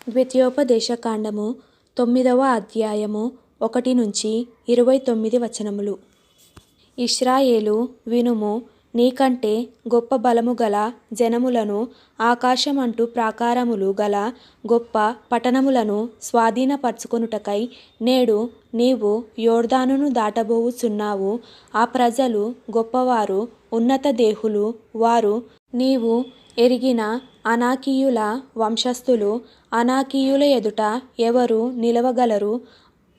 ద్వితీయోపదేశకాండము 9వ అధ్యాయము 1-29 వచనములు. ఇశ్రాయేలు వినుము, నీకంటే గొప్ప బలము గల జనములను, ఆకాశమంటు ప్రాకారములు గల గొప్ప పట్టణములను స్వాధీనపరచుకొనుటకై నేడు నీవు యొర్దానును దాటబోవుచున్నావు. ఆ ప్రజలు గొప్పవారు, ఉన్నత దేహులు, వారు నీవు ఎరిగిన అనాకీయుల వంశస్థులు. అనాకీయుల ఎదుట ఎవరు నిలవగలరు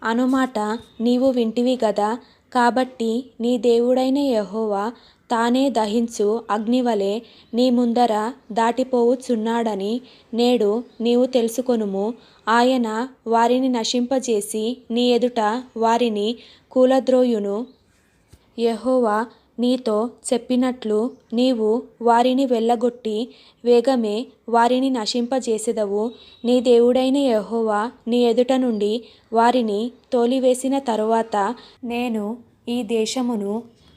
అనుమాట నీవు వింటివి గదా. కాబట్టి నీ దేవుడైన యెహోవా తానే దహించు అగ్నివలె నీ ముందర దాటిపోవుచున్నాడని నేడు నీవు తెలుసుకొనుము. ఆయన వారిని నశింపజేసి నీ ఎదుట వారిని కూలద్రోయును. యెహోవా నీతో చెప్పినట్లు నీవు వారిని వెళ్ళగొట్టి వేగమే వారిని నశింపజేసెదవు. నీ దేవుడైన యెహోవా నీ ఎదుట నుండి వారిని తోలివేసిన తరువాత నేను ఈ దేశమును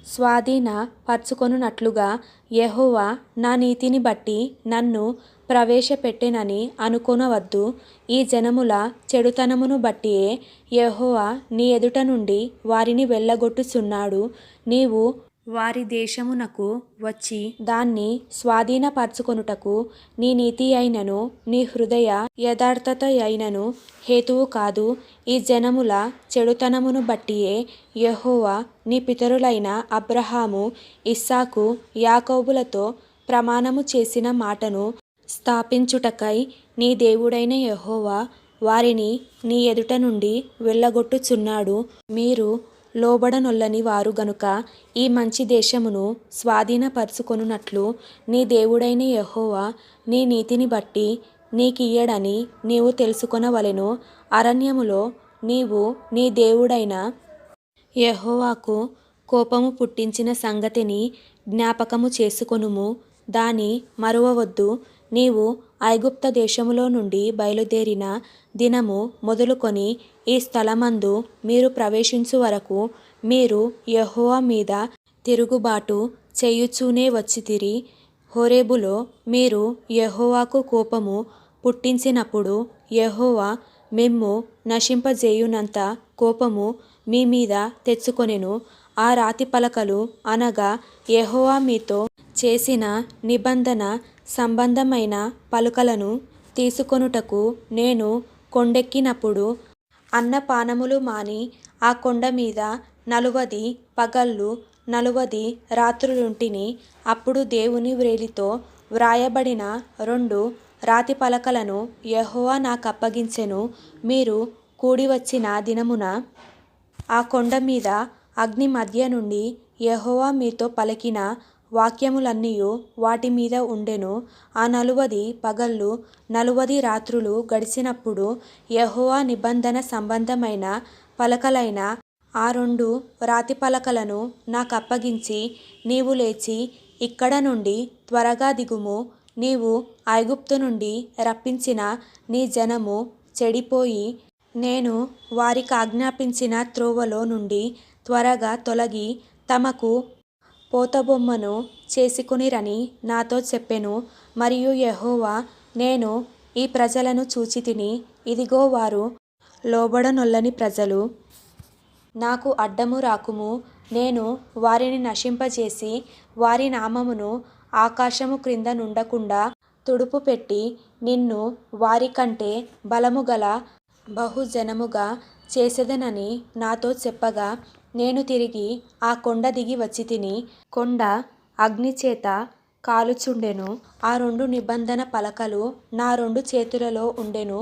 స్వాధీనపరచుకొనున్నట్లుగా యెహోవా నా నీతిని బట్టి నన్ను ప్రవేశపెట్టెనని అనుకొనవద్దు. ఈ జనముల చెడుతనమును బట్టియే యెహోవా నీ ఎదుట నుండి వారిని వెళ్ళగొట్టుచున్నాడు. నీవు వారి దేశమునకు వచ్చి దాన్ని స్వాధీనపరచుకొనుటకు నీ నీతి అయినను నీ హృదయ యథార్థత అయినను హేతువు కాదు. ఈ జనముల చెడుతనమును బట్టియే యెహోవా నీ పితరులైన అబ్రహాము, ఇస్సాకు, యాకోబులతో ప్రమాణము చేసిన మాటను స్థాపించుటకై నీ దేవుడైన యెహోవా వారిని నీ ఎదుట నుండి వెళ్ళగొట్టుచున్నాడు. మీరు లోబడనొల్లని వారు గనుక ఈ మంచి దేశమును స్వాధీనపరచుకొనున్నట్లు నీ దేవుడైన యెహోవా నీ నీతిని బట్టి నీకియ్యడని నీవు తెలుసుకొనవలెను. అరణ్యములో నీవు నీ దేవుడైన యెహోవాకు కోపము పుట్టించిన సంగతిని జ్ఞాపకము చేసుకొనుము, దాని మరువవద్దు. నీవు ఐగుప్త దేశములో నుండి బయలుదేరిన దినము మొదలుకొని ఈ స్థలమందు మీరు ప్రవేశించు వరకు మీరు యెహోవా మీద తిరుగుబాటు చేయుచూనే వచ్చితిరి. హోరేబులో మీరు యెహోవాకు కోపము పుట్టించినప్పుడు యెహోవా మిమ్ము నశింపజేయునంత కోపము మీ మీద తెచ్చుకొనెను. ఆ రాతి పలకలు అనగా యెహోవా మీతో చేసిన నిబంధన సంబంధమైన పలకలను తీసుకొనుటకు నేను కొండెక్కినప్పుడు అన్నపానములు మాని ఆ కొండ మీద 40 పగళ్ళు 40 రాత్రులుంటిని. అప్పుడు దేవుని వ్రేలితో వ్రాయబడిన 2 రాతి పలకలను యెహోవా నాకప్పగించెను. మీరు కూడివచ్చిన దినమున ఆ కొండ మీద అగ్ని మధ్య నుండి యెహోవా మీతో పలికిన వాక్యములన్నీయు వాటి మీద ఉండెను. ఆ 40 పగళ్ళు 40 రాత్రులు గడిచినప్పుడు యెహోవా నిబంధన సంబంధమైన పలకలైన ఆ 2 రాతి పలకలను నాకప్పగించి, నీవు లేచి ఇక్కడ నుండి త్వరగా దిగుము. నీవు ఐగుప్తు నుండి రప్పించిన నీ జనము చెడిపోయి నేను వారికాజ్ఞాపించిన త్రోవలో నుండి త్వరగా తొలగి తమకు పోతబొమ్మను చేసుకొనిరని నాతో చెప్పెను. మరియు యెహోవా నేను ఈ ప్రజలను చూచితిని, ఇదిగో వారు లోబడనొల్లని ప్రజలు. నాకు అడ్డము రాకుము. నేను వారిని నశింపజేసి వారి నామమును ఆకాశము క్రింద నుండకుండా తుడుపుపెట్టి నిన్ను వారికంటే బలముగల బహుజనముగా చేసెదనని నాతో చెప్పగా నేను తిరిగి ఆ కొండ దిగి వచ్చితిని. కొండ అగ్నిచేత కాలుచుండెను. ఆ 2 నిబంధన పలకలు నా 2 చేతులలో ఉండెను.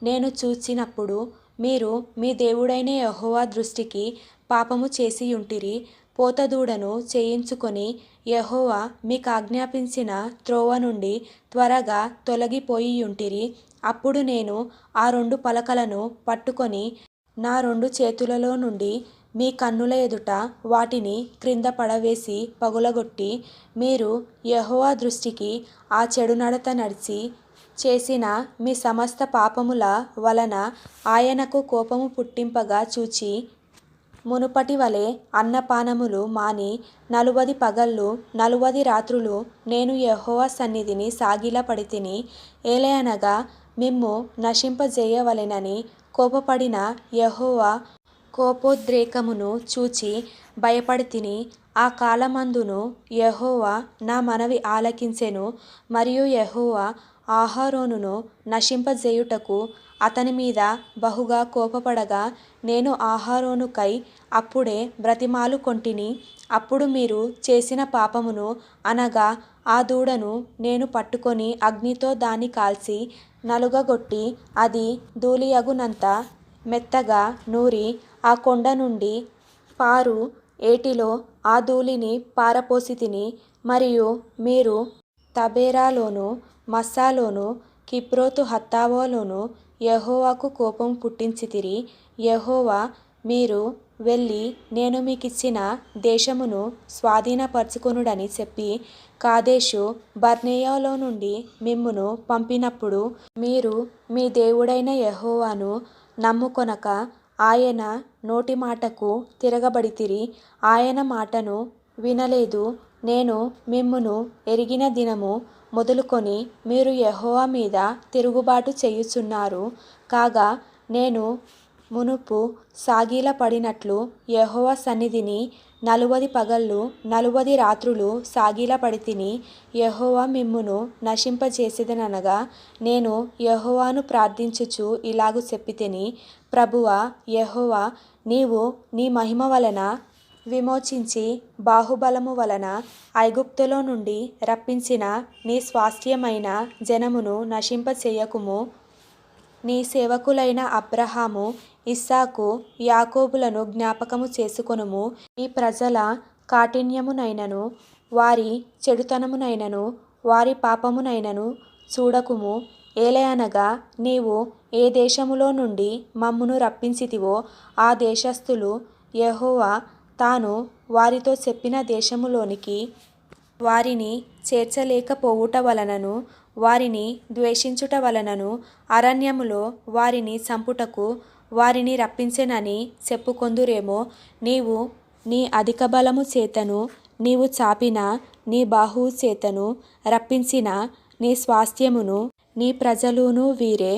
నేను చూచినప్పుడు మీరు మీ దేవుడైన యెహోవా దృష్టికి పాపము చేసియుంటిరి. పోతదూడను చేయించుకొని యెహోవా మీకాజ్ఞాపించిన త్రోవ నుండి త్వరగా తొలగిపోయియుంటిరి. అప్పుడు నేను ఆ 2 పలకలను పట్టుకొని నా 2 చేతులలో నుండి మీ కన్నుల ఎదుట వాటిని క్రింద పడవేసి పగులగొట్టి, మీరు యెహోవా దృష్టికి ఆ చెడునడత నడిచి చేసిన మీ సమస్త పాపముల వలన ఆయనకు కోపము పుట్టింపగా చూచి, మునుపటి వలె అన్నపానములు మాని 40 పగళ్ళు 40 రాత్రులు నేను యెహోవా సన్నిధిని సాగిలపడితిని. ఏలయనగా మిమ్ము నశింపజేయవలెనని కోపపడిన యెహోవా కోపోద్రేకమును చూచి భయపడితిని. ఆ కాలమందును యెహోవా నా మనవి ఆలకించెను. మరియు యెహోవా అహరోనును నశింపజేయుటకు అతని మీద బహుగా కోపపడగా నేను అహరోనుకై అప్పుడే బ్రతిమాలుకొంటిని. అప్పుడు మీరు చేసిన పాపమును అనగా ఆ దూడను నేను పట్టుకొని అగ్నితో దాన్ని కాల్చి నలుగగొట్టి అది ధూళియగునంత మెత్తగా నూరి ఆ కొండ నుండి పారు ఏటిలో ఆ ధూళిని పారపోసితిని. మరియు మీరు తబేరాలోను మస్సాలోను కిబ్రోతు హత్తావాలోను యెహోవాకు కోపం పుట్టించితిరి. యెహోవా మీరు వెళ్ళి నేను మీకిచ్చిన దేశమును స్వాధీనపరచుకొనుడని చెప్పి కాదేషు బర్నేయలో నుండి మిమ్మును పంపినప్పుడు మీరు మీ దేవుడైన యెహోవాను నమ్ముకొనక ఆయన నోటి మాటకు తిరగబడితిరి. ఆయన మాటను వినలేదు. నేను మిమ్మును ఎరిగిన దినము మొదలుకొని మీరు యెహోవా మీద తిరుగుబాటు చేయుచున్నారు. కాగా నేను మునుపు సాగిలపడినట్లు యెహోవా సన్నిధిని 40 పగళ్ళు 40 రాత్రులు సాగిలపడితిని. యెహోవా మిమ్మును నశింపజేసేదనగా నేను యెహోవాను ప్రార్థించుచు ఇలాగు చెప్పితిని. ప్రభువా యెహోవా, నీవు నీ మహిమ వలన విమోచించి బాహుబలము వలన ఐగుప్తులో నుండి రప్పించిన నీ స్వాస్థ్యమైన జనమును నశింపచేయకుము. నీ సేవకులైన అబ్రహాము ఇస్సాకు యాకోబులను జ్ఞాపకము చేసుకొనుము. ఈ ప్రజల కాఠిన్యమునైనను వారి చెడుతనమునైనను వారి పాపమునైనను చూడకుము. ఏలయనగా నీవు ఏ దేశములో నుండి మమ్మును రప్పించితివో ఆ దేశస్థులు యెహోవా తాను వారితో చెప్పిన దేశములోనికి వారిని చేర్చలేకపోవుట వలనను వారిని ద్వేషించుట వలనను అరణ్యములో వారిని చంపుటకు వారిని రప్పించెనని చెప్పుకొందురేమో. నీవు నీ అధిక బలము చేతను నీవు చాపిన నీ బాహువు చేతను రప్పించిన నీ స్వాస్థ్యమును నీ ప్రజలును వీరే.